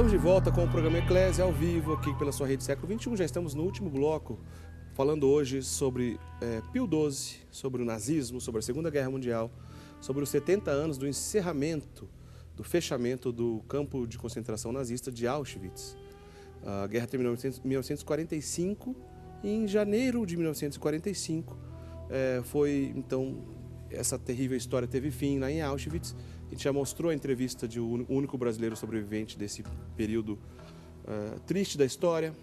Estamos de volta com o programa Eclésia ao vivo aqui pela sua rede Século XXI. Já estamos no último bloco, falando hoje sobre Pio XII, sobre o nazismo, sobre a Segunda Guerra Mundial, sobre os 70 anos do encerramento, do fechamento do campo de concentração nazista de Auschwitz. A guerra terminou em 1945 e em janeiro de 1945 foi, então, essa terrível história teve fim lá em Auschwitz. A gente já mostrou a entrevista de o único brasileiro sobrevivente desse período triste da história.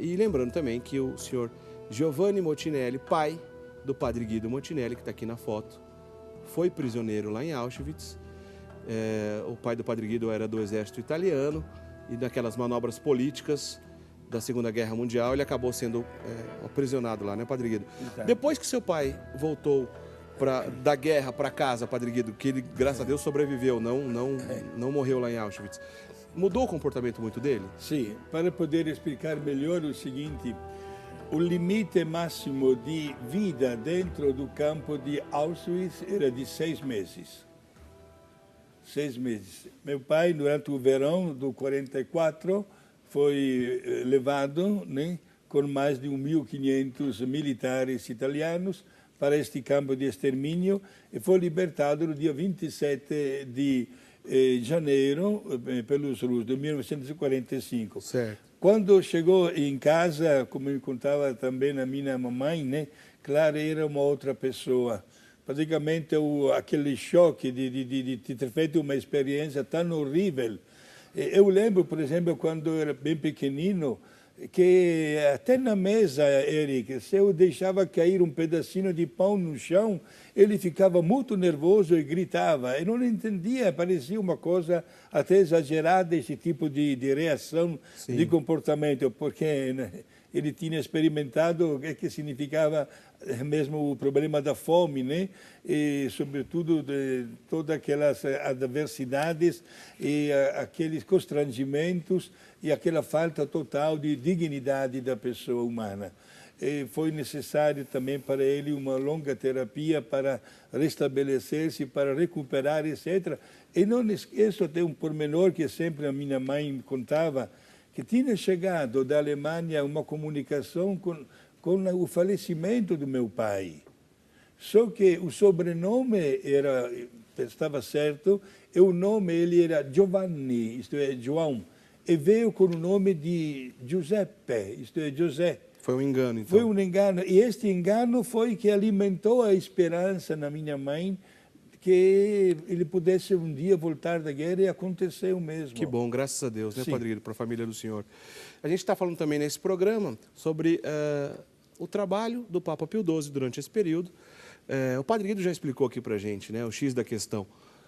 E lembrando também que o senhor Giovanni Montinelli, pai do padre Guido Montinelli, que está aqui na foto, foi prisioneiro lá em Auschwitz. O pai do padre Guido era do exército italiano e naquelas manobras políticas da Segunda Guerra Mundial ele acabou sendo aprisionado lá, né, padre Guido? Exato. Depois que seu pai voltou da guerra para casa, padre Guido, que ele, graças a Deus, sobreviveu, não morreu lá em Auschwitz. Mudou o comportamento muito dele? Sim, para poder explicar melhor o seguinte, o limite máximo de vida dentro do campo de Auschwitz era de 6 meses. 6 meses. Meu pai, durante o verão do 44, foi levado, né, com mais de 1.500 militares italianos para este campo de extermínio e foi libertado no dia 27 de janeiro pelos russos, de 1945. Certo. Quando chegou em casa, como me contava também a minha mamãe, né, claro, era uma outra pessoa. Praticamente aquele choque de ter feito uma experiência tão horrível. Eu lembro, por exemplo, quando eu era bem pequenino, que até na mesa, Eric, se eu deixava cair um pedacinho de pão no chão, ele ficava muito nervoso e gritava. Eu não entendia, parecia uma coisa até exagerada, esse tipo de reação, sim, de comportamento, porque, né, ele tinha experimentado o que significava mesmo o problema da fome, né? E, sobretudo, de todas aquelas adversidades e aqueles constrangimentos e aquela falta total de dignidade da pessoa humana. E foi necessário também para ele uma longa terapia para restabelecer-se, para recuperar, etc. E não esqueço até um pormenor que sempre a minha mãe contava, que tinha chegado da Alemanha uma comunicação com o falecimento do meu pai. Só que o sobrenome estava certo, e o nome ele era Giovanni, isto é, João, e veio com o nome de Giuseppe, isto é, José. Foi um engano, então. Foi um engano, e este engano foi que alimentou a esperança na minha mãe que ele pudesse um dia voltar da guerra, e aconteceu mesmo. Que bom, graças a Deus, né, sim, padre Guido, para a família do senhor. A gente está falando também nesse programa sobre o trabalho do Papa Pio XII durante esse período. O padre Guido já explicou aqui para a gente, né, o X da questão.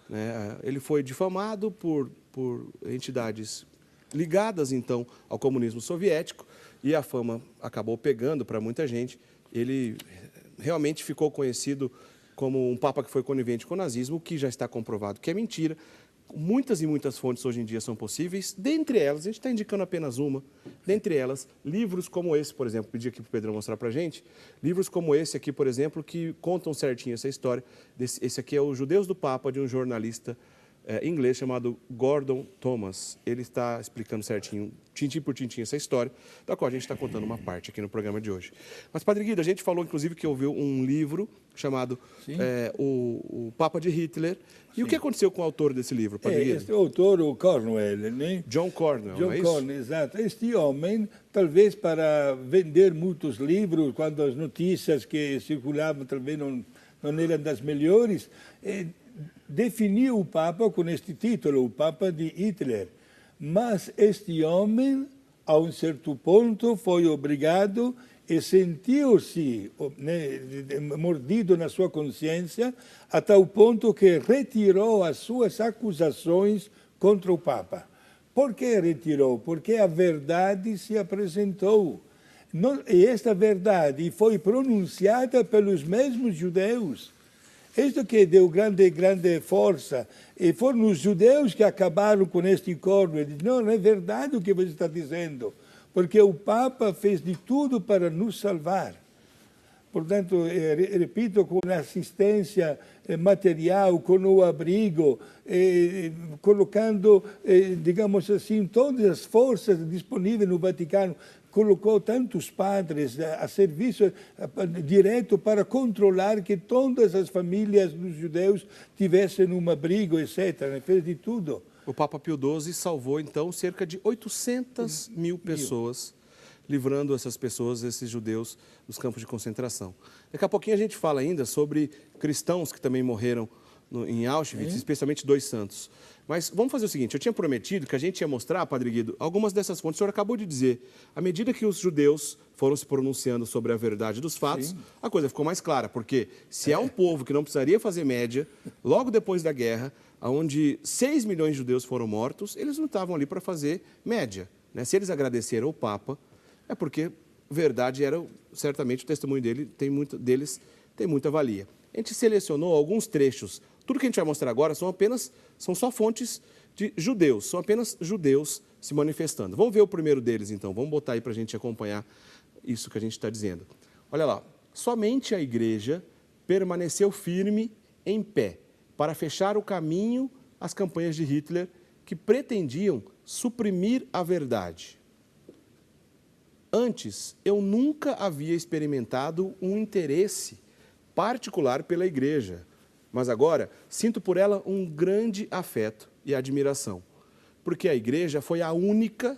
Né? Ele foi difamado por entidades ligadas, então, ao comunismo soviético, e a fama acabou pegando para muita gente. Ele realmente ficou conhecido como um papa que foi conivente com o nazismo, o que já está comprovado que é mentira. Muitas e muitas fontes hoje em dia são possíveis, dentre elas, a gente está indicando apenas uma, dentre elas, livros como esse, por exemplo, pedi aqui para o Pedrão mostrar para a gente, livros como esse aqui, por exemplo, que contam certinho essa história. Esse aqui é o Judeus do Papa, de um jornalista inglês chamado Gordon Thomas. Ele está explicando certinho, tintim por tintim, essa história, da qual a gente está contando uma parte aqui no programa de hoje. Mas, padre Guido, a gente falou, inclusive, que ouviu um livro chamado o Papa de Hitler. E sim, o que aconteceu com o autor desse livro, padre Guido? Este autor, o Cornwell, né? John Cornwell, John não é Cornwell, isso? exato. Este homem, talvez para vender muitos livros, quando as notícias que circulavam talvez não eram das melhores, definiu o Papa com este título, o Papa de Hitler. Mas este homem, a um certo ponto, foi obrigado e sentiu-se, né, mordido na sua consciência, a tal ponto que retirou as suas acusações contra o Papa. Por que retirou? Porque a verdade se apresentou. E esta verdade foi pronunciada pelos mesmos judeus. Isto que deu grande força. E foram os judeus que acabaram com este Cornwell. Não é verdade o que você está dizendo, porque o Papa fez de tudo para nos salvar. Portanto, repito, com assistência material, com o abrigo, colocando, digamos assim, todas as forças disponíveis no Vaticano, colocou tantos padres a serviço direto para controlar que todas as famílias dos judeus tivessem um abrigo, etc. Fez de tudo. O Papa Pio XII salvou, então, cerca de 800 mil pessoas, livrando essas pessoas, esses judeus, dos campos de concentração. Daqui a pouquinho a gente fala ainda sobre cristãos que também morreram em Auschwitz, especialmente 2 santos. Mas vamos fazer o seguinte, eu tinha prometido que a gente ia mostrar, Padre Guido, algumas dessas fontes. O senhor acabou de dizer, à medida que os judeus foram se pronunciando sobre a verdade dos fatos, a coisa ficou mais clara, porque se é um povo que não precisaria fazer média, logo depois da guerra, onde 6 milhões de judeus foram mortos, eles não estavam ali para fazer média, né? Se eles agradeceram ao Papa, é porque verdade era, certamente, o testemunho deles tem muita valia. A gente selecionou alguns trechos. Tudo que a gente vai mostrar agora são só fontes de judeus, são apenas judeus se manifestando. Vamos ver o primeiro deles, então. Vamos botar aí para a gente acompanhar isso que a gente está dizendo. Olha lá. Somente a igreja permaneceu firme em pé para fechar o caminho às campanhas de Hitler que pretendiam suprimir a verdade. Antes, eu nunca havia experimentado um interesse particular pela igreja, mas agora sinto por ela um grande afeto e admiração, porque a igreja foi a única,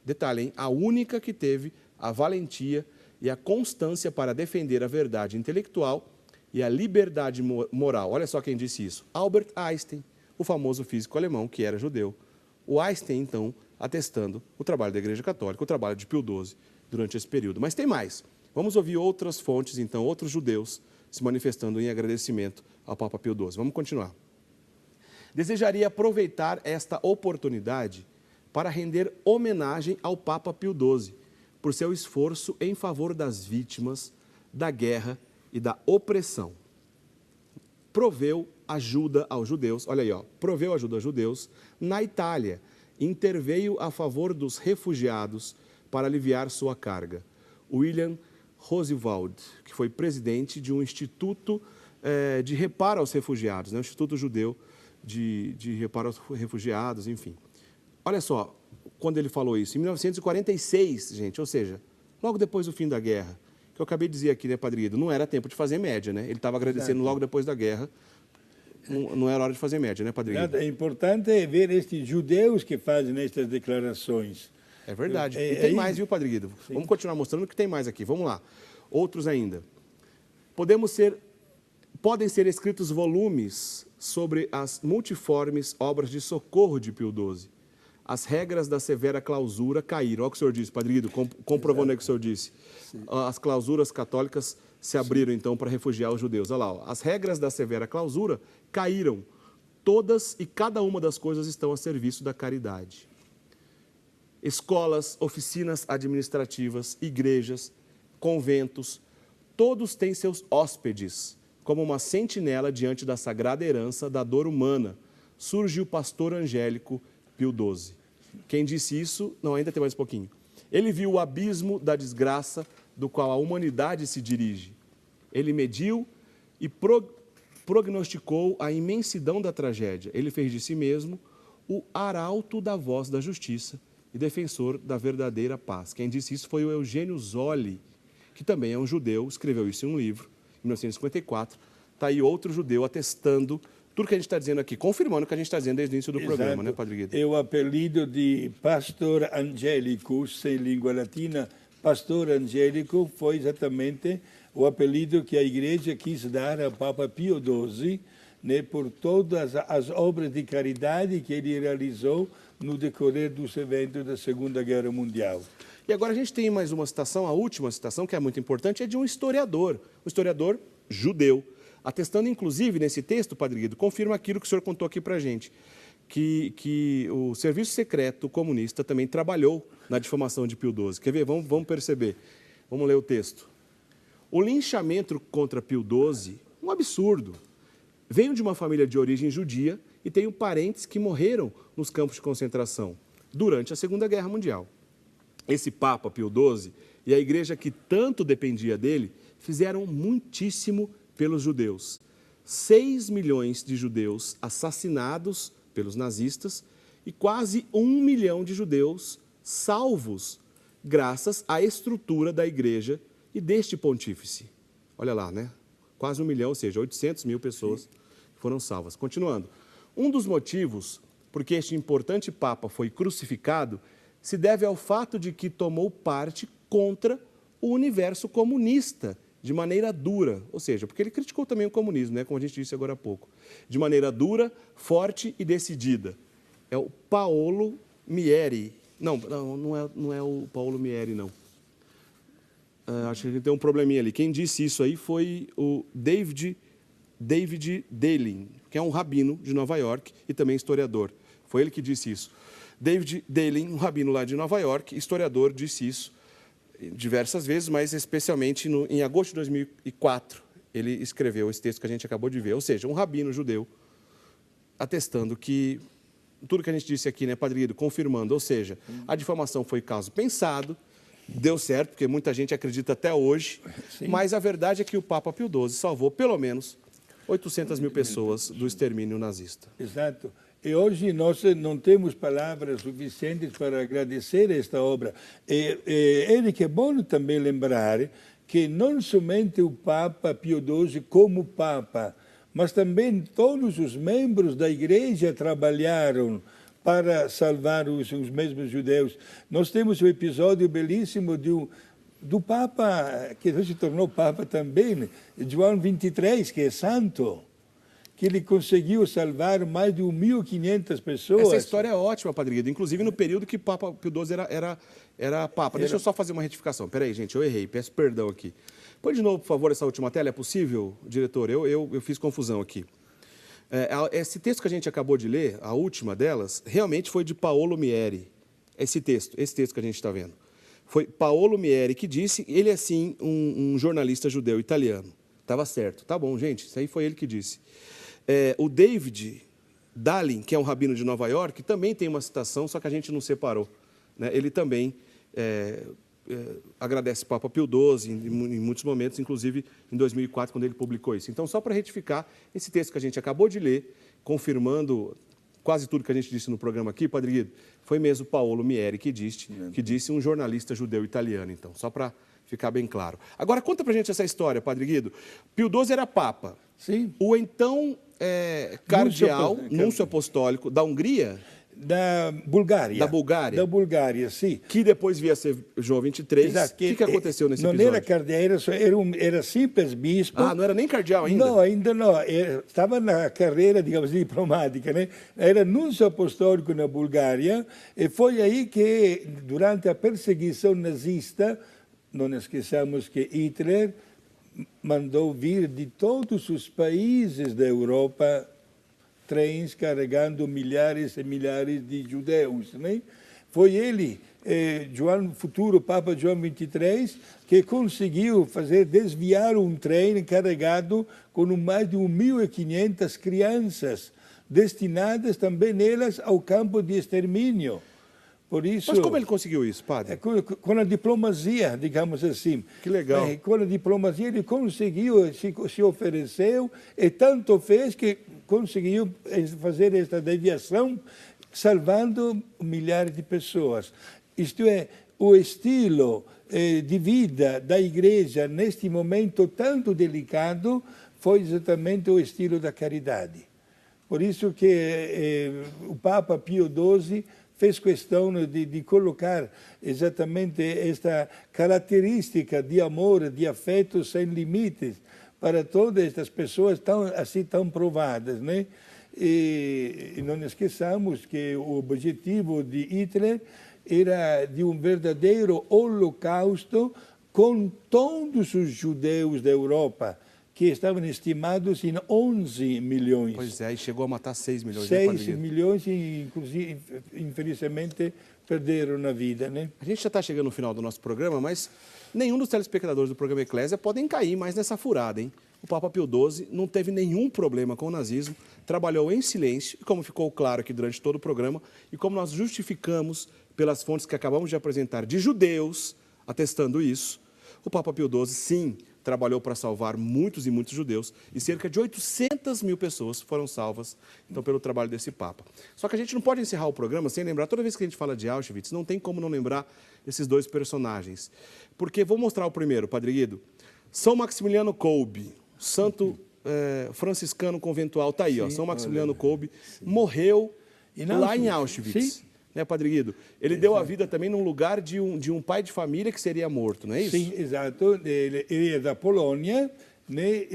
detalhe, hein, a única que teve a valentia e a constância para defender a verdade intelectual e a liberdade moral. Olha só quem disse isso, Albert Einstein, o famoso físico alemão que era judeu. O Einstein, então, atestando o trabalho da Igreja Católica, o trabalho de Pio XII durante esse período. Mas tem mais. Vamos ouvir outras fontes, então, outros judeus se manifestando em agradecimento ao Papa Pio XII. Vamos continuar. Desejaria aproveitar esta oportunidade para render homenagem ao Papa Pio XII por seu esforço em favor das vítimas da guerra e da opressão. Proveu ajuda aos judeus, olha aí, ó, proveu ajuda aos judeus na Itália, interveio a favor dos refugiados para aliviar sua carga. William Roosevelt, que foi presidente de um instituto de reparo aos refugiados, né? Um instituto judeu de reparo aos refugiados, enfim. Olha só, quando ele falou isso, em 1946, gente, ou seja, logo depois do fim da guerra, que eu acabei de dizer aqui, né, Padre Guido, não era tempo de fazer média, né? Ele estava agradecendo logo depois da guerra, não era hora de fazer média, né, Padre Guido? É importante ver estes judeus que fazem estas declarações. É verdade. E tem mais, viu, Padre Guido? Sim. Vamos continuar mostrando que tem mais aqui. Vamos lá. Outros ainda. Podem ser escritos volumes sobre as multiformes obras de socorro de Pio XII. As regras da severa clausura caíram. Olha o que o senhor disse, Padre Guido, comprovando aí o que o senhor disse. Sim. As clausuras católicas se abriram, então, para refugiar os judeus. Olha lá, ó. As regras da severa clausura caíram. Todas e cada uma das coisas estão a serviço da caridade. Escolas, oficinas administrativas, igrejas, conventos, todos têm seus hóspedes, como uma sentinela diante da sagrada herança da dor humana. Surge o pastor angélico Pio XII. Quem disse isso, não, ainda tem mais um pouquinho. Ele viu o abismo da desgraça do qual a humanidade se dirige. Ele mediu e prognosticou a imensidão da tragédia. Ele fez de si mesmo o arauto da voz da justiça e defensor da verdadeira paz. Quem disse isso foi o Eugênio Zolli, que também é um judeu, escreveu isso em um livro, em 1954. Está aí outro judeu atestando tudo que a gente está dizendo aqui, confirmando o que a gente está dizendo desde o início do programa, né, Padre Guido? É o apelido de Pastor Angélicus, em língua latina. Pastor Angélico foi exatamente o apelido que a Igreja quis dar ao Papa Pio XII, né, por todas as obras de caridade que ele realizou no decorrer dos eventos da Segunda Guerra Mundial. E agora a gente tem mais uma citação, a última citação, que é muito importante, é de um historiador judeu, atestando, inclusive, nesse texto, Padre Guido, confirma aquilo que o senhor contou aqui para a gente, que o serviço secreto comunista também trabalhou na difamação de Pio XII. Quer ver? Vamos perceber. Vamos ler o texto. O linchamento contra Pio XII, um absurdo. Venho de uma família de origem judia e tenho parentes que morreram nos campos de concentração durante a Segunda Guerra Mundial. Esse Papa Pio XII e a igreja que tanto dependia dele fizeram muitíssimo pelos judeus. 6 milhões de judeus assassinados pelos nazistas e quase 1 milhão de judeus salvos graças à estrutura da igreja e deste pontífice. Olha lá, né? Quase 1 milhão, ou seja, 800 mil pessoas foram salvas. Continuando. Um dos motivos por que este importante Papa foi crucificado se deve ao fato de que tomou parte contra o universo comunista de maneira dura, ou seja, porque ele criticou também o comunismo, né, como a gente disse agora há pouco, de maneira dura, forte e decidida. É o Paolo Mieri. Não é o Paolo Mieri, não. Acho que ele tem um probleminha ali. Quem disse isso aí foi o David Dalein, que é um rabino de Nova York e também historiador. Foi ele que disse isso. David Dalein, um rabino lá de Nova York, historiador, disse isso diversas vezes, mas especialmente em agosto de 2004, ele escreveu esse texto que a gente acabou de ver. Ou seja, um rabino judeu atestando que tudo que a gente disse aqui, né, Padre Guido, confirmando, ou seja, a difamação foi caso pensado, deu certo, porque muita gente acredita até hoje, sim, mas a verdade é que o Papa Pio XII salvou pelo menos 800 mil pessoas do extermínio nazista. Exato. E hoje nós não temos palavras suficientes para agradecer esta obra. É bom também lembrar que não somente o Papa Pio XII como Papa, mas também todos os membros da Igreja trabalharam para salvar os mesmos judeus. Nós temos um episódio belíssimo do Papa, que se tornou Papa também, João XXIII, que é santo, que ele conseguiu salvar mais de 1.500 pessoas. Essa história é ótima, Padre Guido, inclusive no período que Papa Pio XII era Papa. Deixa eu só fazer uma retificação. Peraí, gente, eu errei, peço perdão aqui. Põe de novo, por favor, essa última tela, é possível, diretor? Eu fiz confusão aqui. Esse texto que a gente acabou de ler, a última delas, realmente foi de Paolo Mieri. Esse texto que a gente está vendo. Foi Paolo Mieri que disse, ele é sim um jornalista judeu italiano. Estava certo. Tá bom, gente, isso aí foi ele que disse. O David Dalein, que é um rabino de Nova York, também tem uma citação, só que a gente não separou, né? Ele também agradece o Papa Pio XII em muitos momentos, inclusive em 2004, quando ele publicou isso. Então, só para retificar, esse texto que a gente acabou de ler, confirmando quase tudo que a gente disse no programa aqui, Padre Guido, foi mesmo Paolo Mieri que disse um jornalista judeu italiano, então, só para ficar bem claro. Agora, conta para a gente essa história, Padre Guido. Pio XII era Papa. Sim. O então cardeal, núncio apostólico da Hungria? Da Bulgária. Da Bulgária? Da Bulgária, sim. Que depois via ser João XXIII. Exato. O que aconteceu nesse episódio? Não era cardeal, era simples bispo. Ah, não era nem cardeal ainda? Não, ainda não. Estava na carreira, digamos, diplomática, né? Era núncio apostólico na Bulgária e foi aí que, durante a perseguição nazista, não esqueçamos que Hitler mandou vir de todos os países da Europa trens carregando milhares e milhares de judeus, né? Foi ele, futuro Papa João XXIII, que conseguiu desviar um trem carregado com mais de 1.500 crianças, destinadas também elas ao campo de extermínio. Por isso, mas como ele conseguiu isso, padre? Com a diplomacia, digamos assim. Que legal. Com a diplomacia ele conseguiu, se ofereceu, e tanto fez que conseguiu fazer esta deviação, salvando milhares de pessoas. Isto é, o estilo de vida da Igreja neste momento tanto delicado foi exatamente o estilo da caridade. Por isso que o Papa Pio XII fez questão de colocar exatamente esta característica de amor, de afeto sem limites para todas estas pessoas tão provadas, né? E não esqueçamos que o objetivo de Hitler era de um verdadeiro holocausto com todos os judeus da Europa, que estavam estimados em 11 milhões. Pois é, e chegou a matar 6 milhões. 6 milhões e, inclusive, infelizmente, perderam a vida, né? A gente já está chegando no final do nosso programa, mas nenhum dos telespectadores do programa Eclésia podem cair mais nessa furada, hein? O Papa Pio XII não teve nenhum problema com o nazismo, trabalhou em silêncio, e como ficou claro aqui durante todo o programa, e como nós justificamos pelas fontes que acabamos de apresentar de judeus, atestando isso, o Papa Pio XII, sim, trabalhou para salvar muitos e muitos judeus, e cerca de 800 mil pessoas foram salvas, então, pelo trabalho desse Papa. Só que a gente não pode encerrar o programa sem lembrar, toda vez que a gente fala de Auschwitz, não tem como não lembrar esses dois personagens. Porque, vou mostrar o primeiro, Padre Guido. São Maximiliano Kolbe, santo franciscano conventual, está aí, ó, São Maximiliano Kolbe, morreu lá em Auschwitz. Sim. Né, Padre Guido? Ele deu a vida também num lugar de um pai de família que seria morto, não é isso? Sim, exato. Ele é da Polônia, né?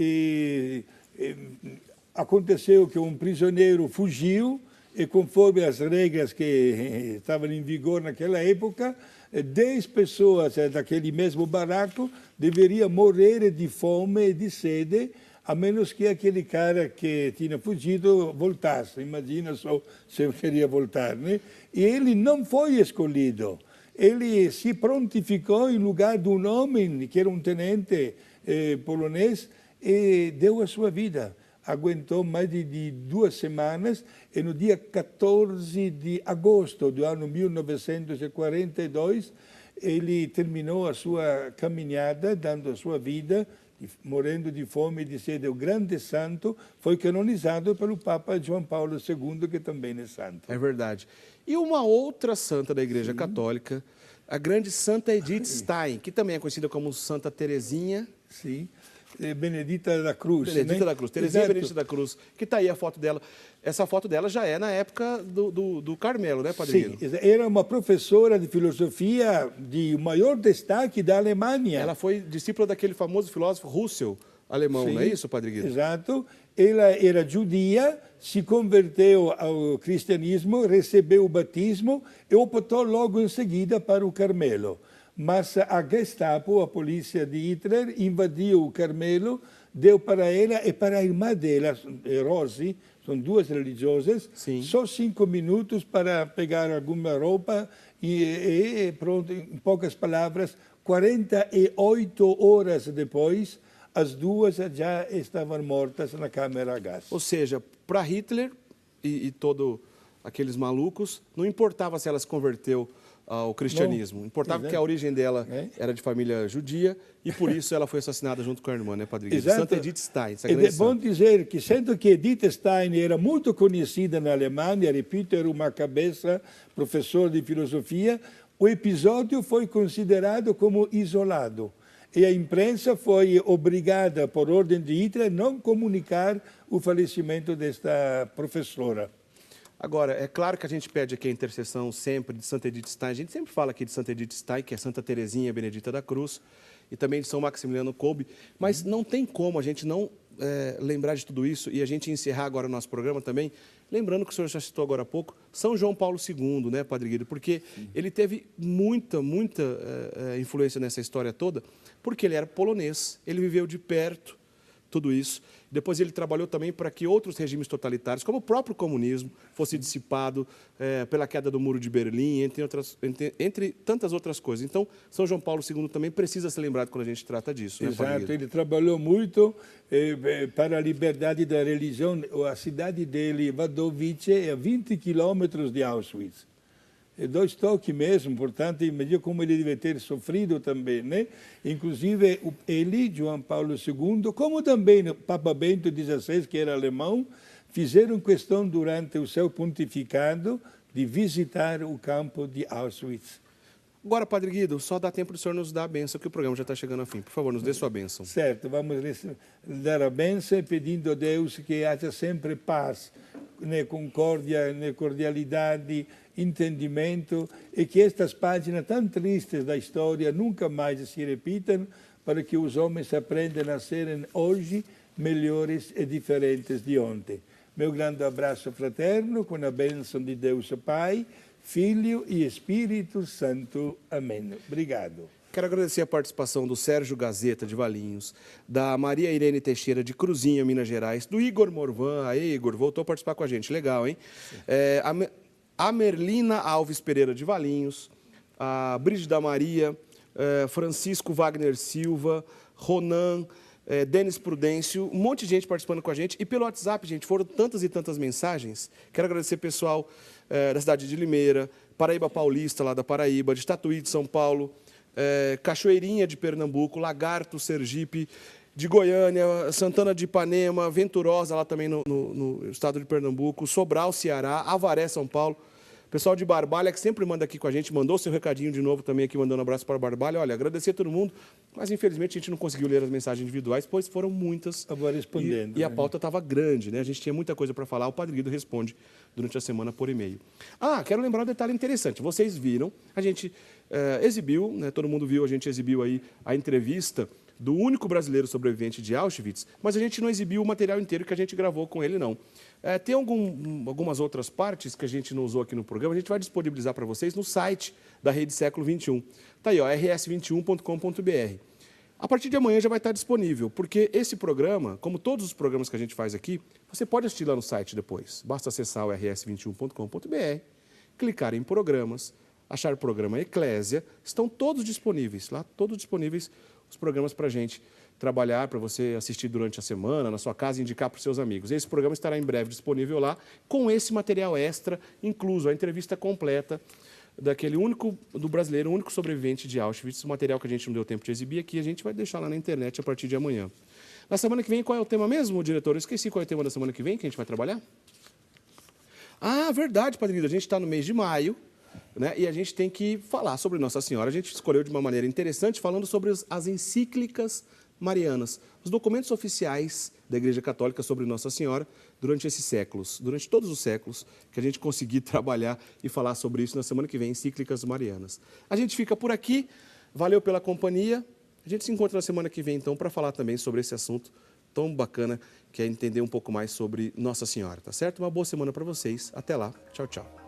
Aconteceu que um prisioneiro fugiu e, conforme as regras que estavam em vigor naquela época, 10 pessoas daquele mesmo barraco deveriam morrer de fome e de sede, a menos que aquele cara que tinha fugido voltasse. Imagina só se eu queria voltar, né? E ele não foi escolhido. Ele se prontificou em lugar de um homem que era um tenente polonês e deu a sua vida. Aguentou mais de 2 semanas e no dia 14 de agosto do ano 1942 ele terminou a sua caminhada, dando a sua vida, morrendo de fome e de sede. O grande santo foi canonizado pelo Papa João Paulo II, que também é santo. É verdade. E uma outra santa da Igreja Católica, a grande Santa Edith Stein, que também é conhecida como Santa Teresinha. Sim. Benedita da Cruz. Benedita né? da Cruz, Teresinha Exato. Benedita da Cruz, que está aí a foto dela. Essa foto dela já é na época do Carmelo, né, Padre Guido? Sim, era uma professora de filosofia de maior destaque da Alemanha. Ela foi discípula daquele famoso filósofo Russell, alemão, Sim, não é isso, Padre Guido? Exato. Ela era judia, se converteu ao cristianismo, recebeu o batismo e optou logo em seguida para o Carmelo. Mas a Gestapo, a polícia de Hitler, invadiu o Carmelo, deu para ela e para a irmã dela, Rosi, são 2 religiosas, Sim. só 5 minutos para pegar alguma roupa e pronto, em poucas palavras, 48 horas depois, as 2 já estavam mortas na câmara a gás. Ou seja, para Hitler e todo aqueles malucos, não importava se ela se converteu ao cristianismo. Importava que a origem dela era de família judia e por isso ela foi assassinada junto com a irmã, né, Padre Guido? Santa Edith Stein. É bom dizer que, sendo que Edith Stein era muito conhecida na Alemanha, repito, era uma cabeça, professor de filosofia, o episódio foi considerado como isolado. E a imprensa foi obrigada, por ordem de Hitler, a não comunicar o falecimento desta professora. Agora, é claro que a gente pede aqui a intercessão sempre de Santa Edith Stein. A gente sempre fala aqui de Santa Edith Stein, que é Santa Teresinha Benedita da Cruz, e também de São Maximiliano Kolbe. Mas não tem como a gente não lembrar de tudo isso e a gente encerrar agora o nosso programa também, lembrando que o senhor já citou agora há pouco, São João Paulo II, né, Padre Guido? Porque ele teve muita influência nessa história toda, porque ele era polonês, ele viveu de perto tudo isso. Depois ele trabalhou também para que outros regimes totalitários, como o próprio comunismo, fosse dissipado pela queda do Muro de Berlim, entre tantas outras coisas. Então, São João Paulo II também precisa ser lembrado quando a gente trata disso. Exato, né, ele trabalhou muito para a liberdade da religião. A cidade dele, Wadowice, é a 20 quilômetros de Auschwitz. É 2 toques mesmo, portanto, imagina como ele deve ter sofrido também, né? Inclusive, ele, João Paulo II, como também o Papa Bento XVI, que era alemão, fizeram questão durante o seu pontificado de visitar o campo de Auschwitz. Agora, Padre Guido, só dá tempo do senhor nos dar a bênção, que o programa já está chegando ao fim. Por favor, nos dê sua bênção. Certo, vamos dar a bênção pedindo a Deus que haja sempre paz, né, concórdia, né, cordialidade, entendimento, e que estas páginas tão tristes da história nunca mais se repitam, para que os homens aprendam a serem hoje melhores e diferentes de ontem. Meu grande abraço fraterno, com a bênção de Deus Pai, Filho e Espírito Santo. Amém. Obrigado. Quero agradecer a participação do Sérgio Gazeta, de Valinhos, da Maria Irene Teixeira, de Cruzinha, Minas Gerais, do Igor Morvan. Aí, Igor, voltou a participar com a gente. Legal, hein? A Merlina Alves Pereira, de Valinhos, a Brígida Maria, Francisco Wagner Silva, Ronan, Denis Prudêncio, um monte de gente participando com a gente. E pelo WhatsApp, gente, foram tantas e tantas mensagens. Quero agradecer pessoal da cidade de Limeira, Paraíba Paulista, lá da Paraíba, de Tatuí, de São Paulo, Cachoeirinha de Pernambuco, Lagarto, Sergipe, de Goiânia, Santana de Ipanema, Venturosa, lá também no estado de Pernambuco, Sobral, Ceará, Avaré, São Paulo. Pessoal de Barbalha, que sempre manda aqui com a gente, mandou seu recadinho de novo também aqui, mandando um abraço para Barbalha. Olha, agradecer a todo mundo, mas infelizmente a gente não conseguiu ler as mensagens individuais, pois foram muitas. Estava respondendo. E a pauta estava grande, né? A gente tinha muita coisa para falar, o Padre Guido responde durante a semana por e-mail. Quero lembrar um detalhe interessante. Vocês viram, a gente exibiu, né? Todo mundo viu, a gente exibiu aí a entrevista do único brasileiro sobrevivente de Auschwitz, mas a gente não exibiu o material inteiro que a gente gravou com ele, não. Tem algumas outras partes que a gente não usou aqui no programa, a gente vai disponibilizar para vocês no site da Rede Século XXI. Está aí, ó, rs21.com.br. A partir de amanhã já vai estar disponível, porque esse programa, como todos os programas que a gente faz aqui, você pode assistir lá no site depois. Basta acessar o rs21.com.br, clicar em programas, achar o programa Eclésia, estão todos disponíveis, lá todos disponíveis os programas para a gente trabalhar, para você assistir durante a semana, na sua casa e indicar para os seus amigos. Esse programa estará em breve disponível lá, com esse material extra, incluso a entrevista completa daquele do brasileiro, o único sobrevivente de Auschwitz, o material que a gente não deu tempo de exibir aqui, a gente vai deixar lá na internet a partir de amanhã. Na semana que vem, qual é o tema mesmo, diretor? Eu esqueci qual é o tema da semana que vem que a gente vai trabalhar. Verdade, Padre Guido, a gente está no mês de maio, né? E a gente tem que falar sobre Nossa Senhora. A gente escolheu de uma maneira interessante, falando sobre as encíclicas marianas, os documentos oficiais da Igreja Católica sobre Nossa Senhora durante esses séculos, durante todos os séculos, que a gente conseguir trabalhar e falar sobre isso na semana que vem, encíclicas marianas. A gente fica por aqui, valeu pela companhia, a gente se encontra na semana que vem, então, para falar também sobre esse assunto tão bacana, que é entender um pouco mais sobre Nossa Senhora, tá certo? Uma boa semana para vocês, até lá, tchau, tchau.